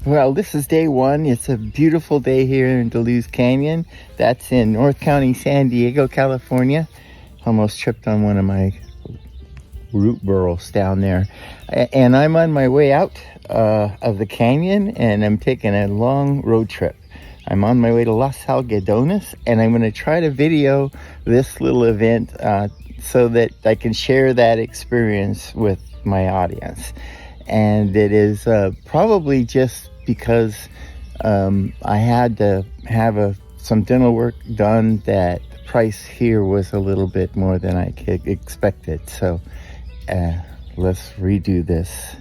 Well, this is day one. It's a beautiful day here in Deluse Canyon. That's in North County, San Diego, California. Almost tripped on one of my root burrows down there. And I'm on my way out of the canyon, and I'm taking a long road trip. I'm on my way to Los Algodones, and I'm going to try to video this little event so that I can share that experience with my audience. And it is probably just because I had to have some dental work done that the price here was a little bit more than I expected. So let's redo this.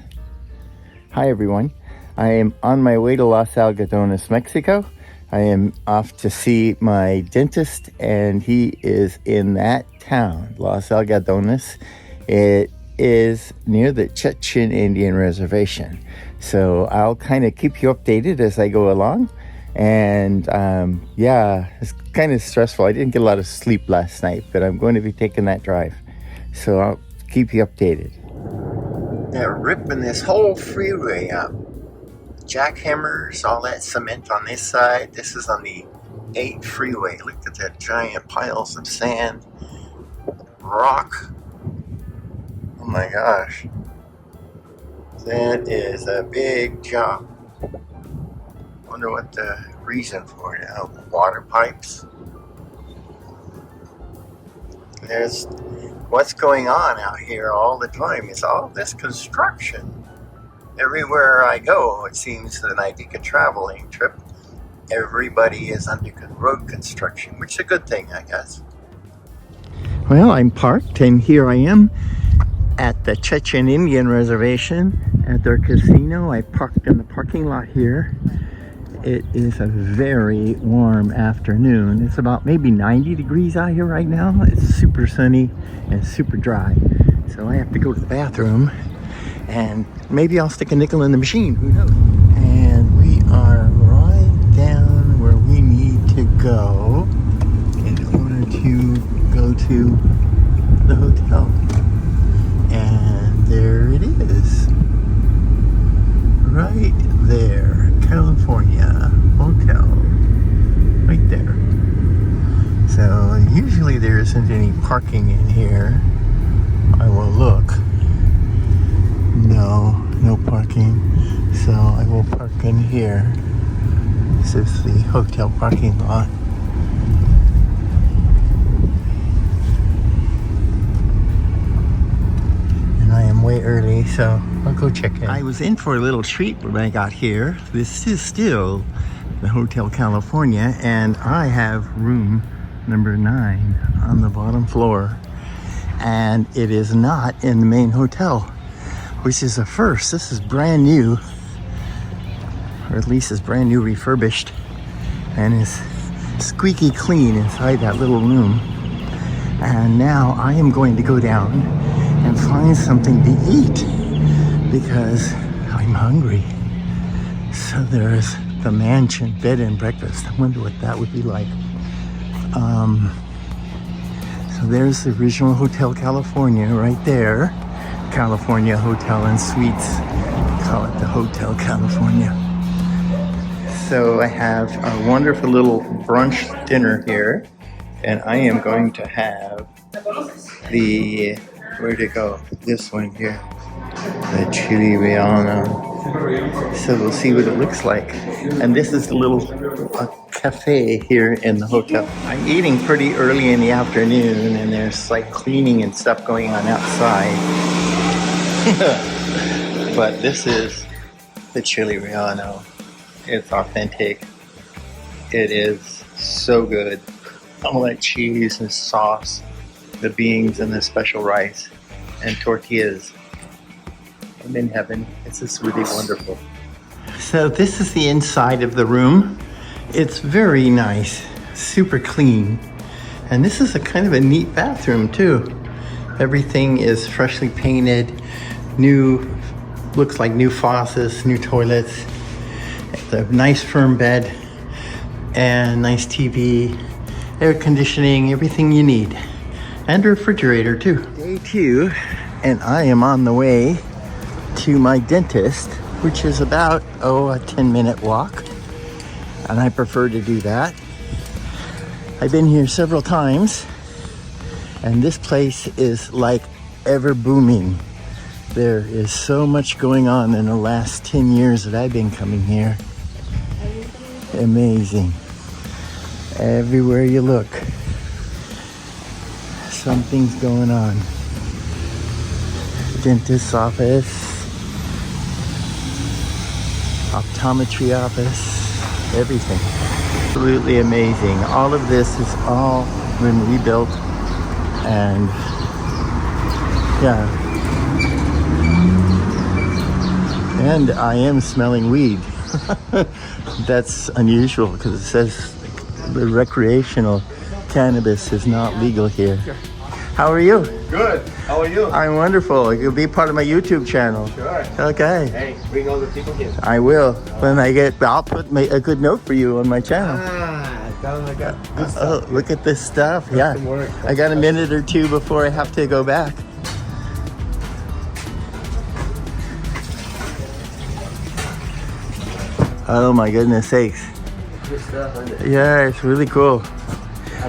Hi everyone. I am on my way to Los Algodones, Mexico. I am off to see my dentist, and he is in that town, Los Algodones. It is near the Chechen Indian Reservation. So I'll kind of keep you updated as I go along. And yeah, it's kind of stressful. I didn't get a lot of sleep last night, but I'm going to be taking that drive. So I'll keep you updated. They're ripping this whole freeway up. Jackhammers, all that cement on this side. This is on the 8 freeway. Look at that giant piles of sand, rock. Oh my gosh. That is a big job. Wonder what the reason for it. Water pipes. There's what's going on out here all the time. It's all this construction. Everywhere I go, it seems that I take a traveling trip, everybody is under road construction, which is a good thing, I guess. Well, I'm parked, and here I am at the Chechen Indian Reservation at their casino. I parked in the parking lot here. It is a very warm afternoon. It's about maybe 90 degrees out here right now. It's super sunny and super dry. So I have to go to the bathroom, and maybe I'll stick a nickel in the machine, who knows? And we are right down where we need to go in order to go to the hotel. And there it is. Right there. California Hotel. Right there. So usually there isn't any parking in here. I will look. No parking. So I will park in here. This is the hotel parking lot. And I am way early, so I'll go check in. I was in for a little treat when I got here. This is still the Hotel California, and I have room number 9 on the bottom floor. And it is not in the main hotel, which is a first. This is brand new, or at least it's brand new refurbished, and is squeaky clean inside that little room. And now I am going to go down and find something to eat because I'm hungry. So there's the mansion bed and breakfast. I wonder what that would be like. So there's the original Hotel California right there. California Hotel and Suites. Call it the Hotel California. So I have a wonderful little brunch dinner here, and I am going to have the, where'd it go? This one here, the chili relleno. So we'll see what it looks like. And this is the little cafe here in the hotel. I'm eating pretty early in the afternoon, and there's like cleaning and stuff going on outside. But this is the chili relleno. It's authentic. It is so good. All that cheese and sauce, the beans and the special rice and tortillas. I'm in heaven. This is really wonderful. So this is the inside of the room. It's very nice, super clean. And this is a kind of a neat bathroom too. Everything is freshly painted, new, looks like new faucets, new toilets. It's a nice firm bed and nice TV, air conditioning, everything you need. And a refrigerator too. Day 2, and I am on the way to my dentist which is about, a 10-minute walk. And I prefer to do that. I've been here several times, and this place is like ever booming. There is so much going on in the last 10 years that I've been coming here. Amazing. Everywhere you look, something's going on. Dentist's office, optometry office, everything. Absolutely amazing. All of this is all been rebuilt, and yeah. And I am smelling weed. That's unusual because it says the recreational cannabis is not legal here. How are you? Good. How are you? I'm wonderful. You'll be part of my YouTube channel. Sure. Okay. Hey, bring all the people here. I will. When I'll put a good note for you on my channel. Tell them I got good stuff. Oh, look at this stuff. Yeah. I got a minute or two before I have to go back. Oh my goodness sakes. Good stuff, isn't it? Yeah, it's really cool.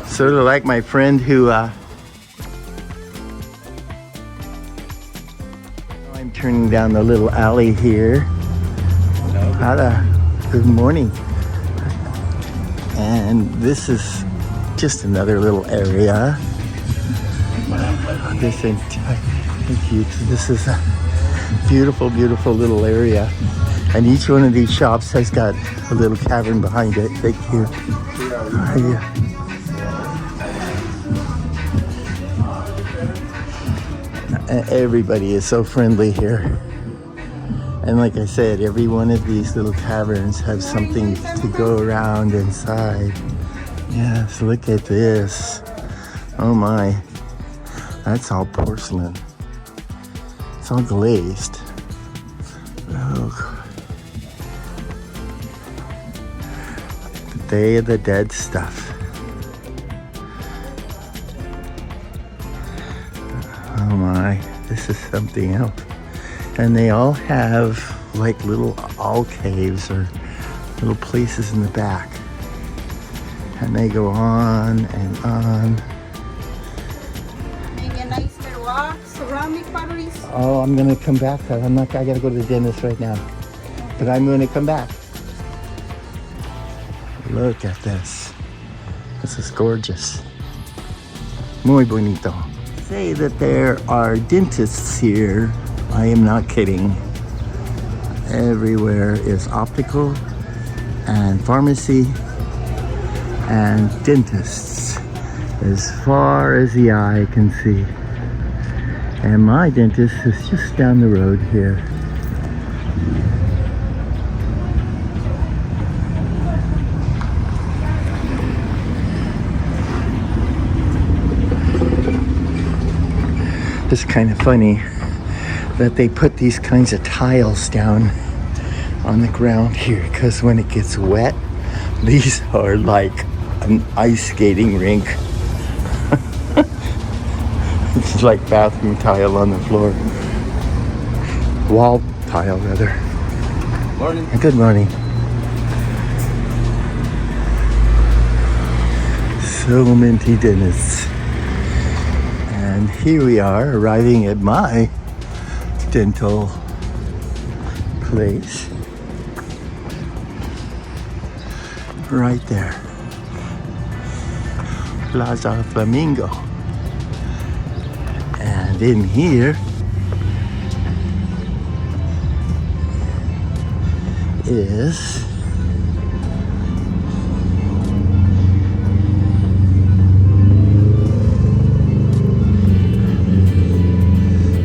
Sort of like my friend who I'm turning down the little alley here. Good morning. And this is just another little area. This is a beautiful, beautiful little area. And each one of these shops has got a little cavern behind it. Thank you. Everybody is so friendly here. And like I said, every one of these little caverns has something to go around inside. Yes, look at this. Oh my. That's all porcelain. It's all glazed. Oh. Day of the Dead stuff. Oh my, this is something else. And they all have like little alcoves or little places in the back. And they go on and on. Maybe a nice little rock, ceramic potteries. Oh, I'm gonna come back. I gotta go to the dentist right now. But I'm gonna come back. Look at this. This is gorgeous. Muy bonito. Say that there are dentists here. I am not kidding. Everywhere is optical and pharmacy and dentists as far as the eye can see. And my dentist is just down the road here. It's kind of funny that they put these kinds of tiles down on the ground here, because when it gets wet, these are like an ice skating rink. It's like bathroom tile on the floor. Wall tile, rather. Morning. Good morning. So many dentists. And here we are, arriving at my dental place. Right there. Plaza Flamingo. And in here is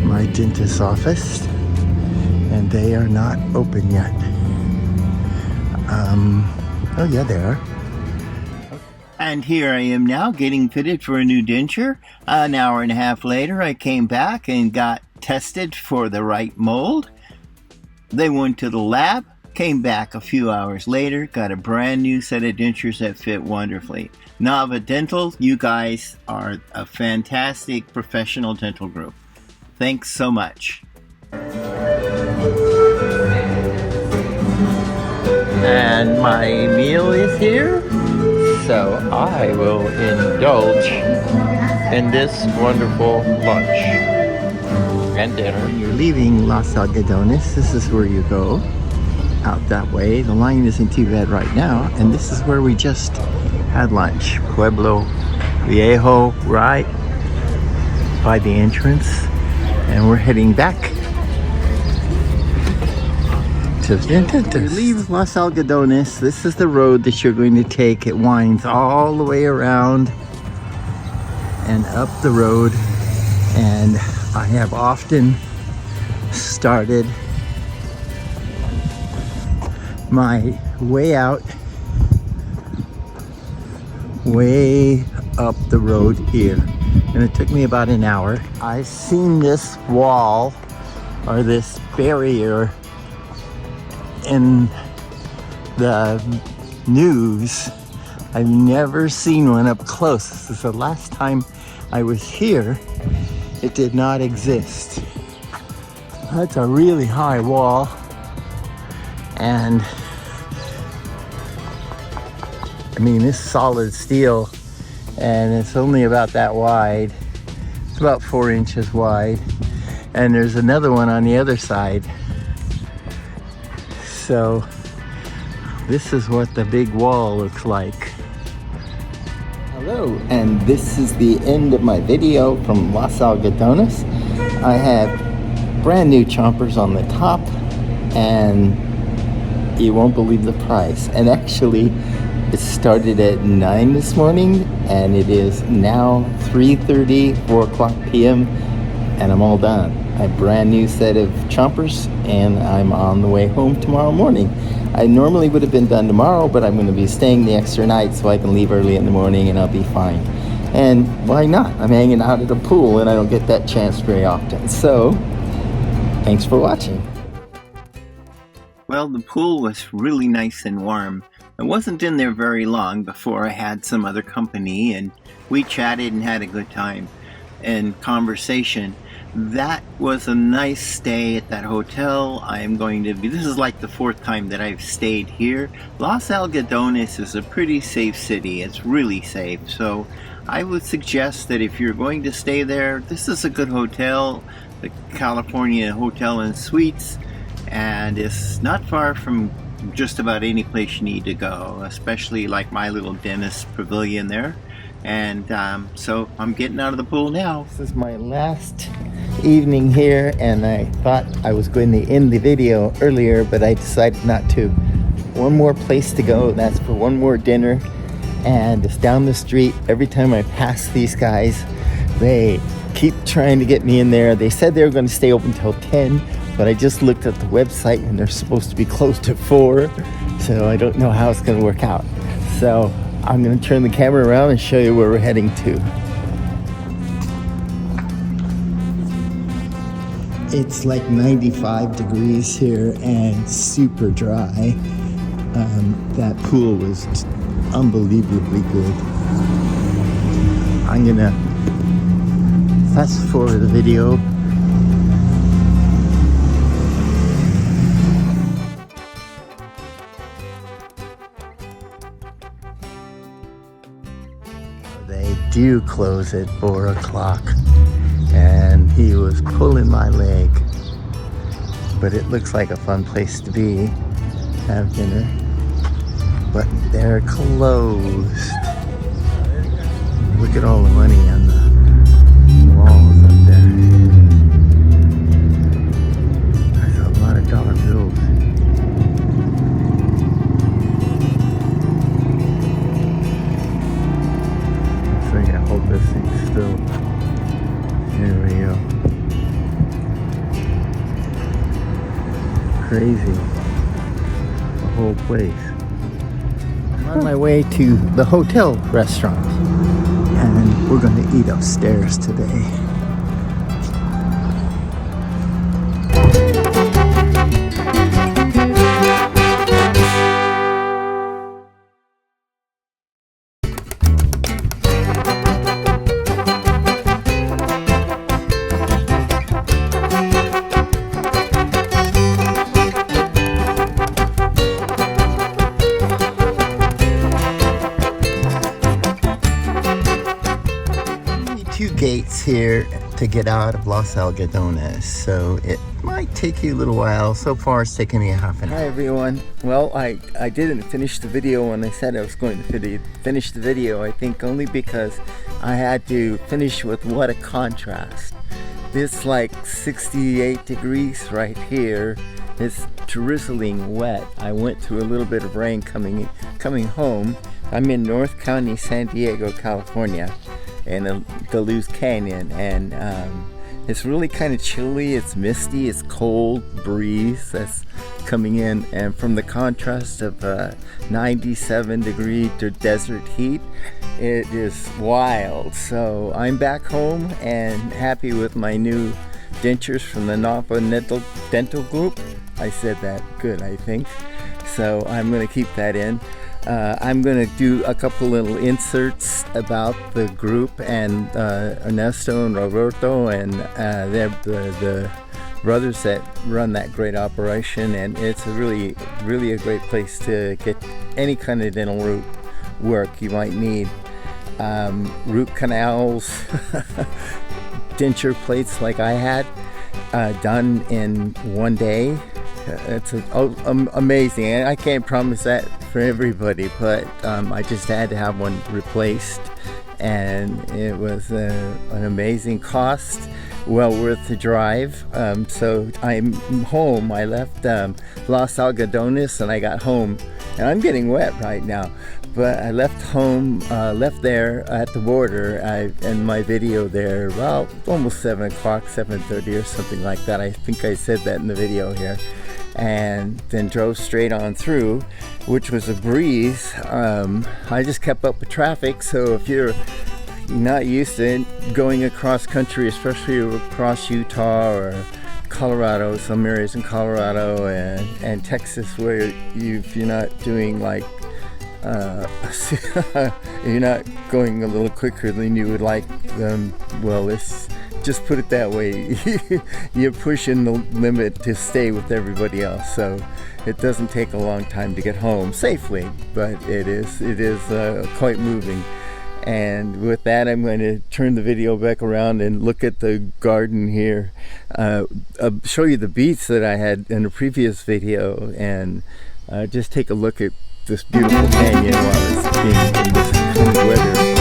my dentist's office, and they are not open yet. Oh yeah, they are. And here I am now getting fitted for a new denture. An hour and a half later, I came back and got tested for the right mold. They went to the lab, came back a few hours later, got a brand new set of dentures that fit wonderfully. Nava Dental, you guys are a fantastic professional dental group. Thanks so much. and my meal is here. So I will indulge in this wonderful lunch and dinner. When you're leaving Los Algodones, this is where you go, out that way. The line isn't too bad right now, and this is where we just had lunch. Pueblo Viejo, right by the entrance, and we're heading back to Denture. You leave Los Algodones, this is the road that you're going to take. It winds all the way around and up the road, and I have often started my way out way up the road here, and it took me about an hour. I've seen this wall or this barrier in the news. I've never seen one up close. This is the last time I was here. It did not exist. That's a really high wall, and I mean, it's solid steel, and it's only about that wide. It's about 4 inches wide, and there's another one on the other side. So this is what the big wall looks like. Hello, and this is the end of my video from Los Algodones. I have brand new chompers on the top, and you won't believe the price. And actually, it started at 9 this morning, and it is now 3:30, 4 o'clock p.m., and I'm all done. A brand new set of chompers, and I'm on the way home tomorrow morning. I normally would have been done tomorrow, but I'm going to be staying the extra night so I can leave early in the morning and I'll be fine. And why not? I'm hanging out at a pool, and I don't get that chance very often. So, thanks for watching. Well, the pool was really nice and warm. I wasn't in there very long before I had some other company, and we chatted and had a good time and conversation. That was a nice stay at that hotel. This is like the 4th time that I've stayed here. Los Algodones is a pretty safe city. It's really safe. So I would suggest that if you're going to stay there, this is a good hotel, the California Hotel and Suites, and it's not far from just about any place you need to go, especially like my little dentist pavilion there. And so I'm getting out of the pool now. This is my last evening here, and I thought I was going to end the video earlier, but I decided not to. One more place to go, that's for one more dinner, and it's down the street. Every time I pass these guys, they keep trying to get me in there. They said they were going to stay open till 10, but I just looked at the website and they're supposed to be closed at 4, so I don't know how it's going to work out. So I'm going to turn the camera around and show you where we're heading to. It's like 95 degrees here and super dry. That pool was unbelievably good. I'm going to fast forward the video. They do close at 4 o'clock, and he was pulling my leg. But it looks like a fun place to be, have dinner. But they're closed. Look at all the money on the walls up there. There's a lot of dollar bills. So yeah, hold this thing still. Here we go. Crazy. The whole place. I'm on my way to the hotel restaurant, and we're going to eat upstairs today. entrance here to get out of Los Algodones, so it might take you a little while. So far it's taken me a half an hour. Hi everyone. Well, I didn't finish the video when I said I was going to finish the video, I think only because I had to finish with what a contrast. This like 68 degrees right here. It's drizzling wet. I went through a little bit of rain coming home. I'm in North County, San Diego, California, in the Luz Canyon, and it's really kind of chilly. It's misty. It's cold breeze that's coming in, and from the contrast of 97-degree desert heat, it is wild. So I'm back home and happy with my new dentures from the Nava Dental group. I said that good, I think. So I'm going to keep that in. I'm going to do a couple little inserts about the group and Ernesto and Roberto and the brothers that run that great operation, and it's really a great place to get any kind of dental root work you might need. Root canals, denture plates like I had done in one day. It's amazing, and I can't promise that for everybody, but I just had to have one replaced, and it was an amazing cost, well worth the drive. So I'm home. I left Los Algodones and I got home, and I'm getting wet right now, but I left home, left there at the border. In my video there, well, almost 7 o'clock, 7:30 or something like that. I think I said that in the video here. And then drove straight on through, which was a breeze. I just kept up with traffic, so if you're not used to going across country, especially across Utah or Colorado, some areas in Colorado and Texas where if you're not doing like you're not going a little quicker than you would like, well, it's just put it that way. You're pushing the limit to stay with everybody else, so it doesn't take a long time to get home safely, but it is quite moving. And with that, I'm going to turn the video back around and look at the garden here. I'll show you the beets that I had in a previous video, and just take a look at this beautiful canyon while it's being in this cold weather.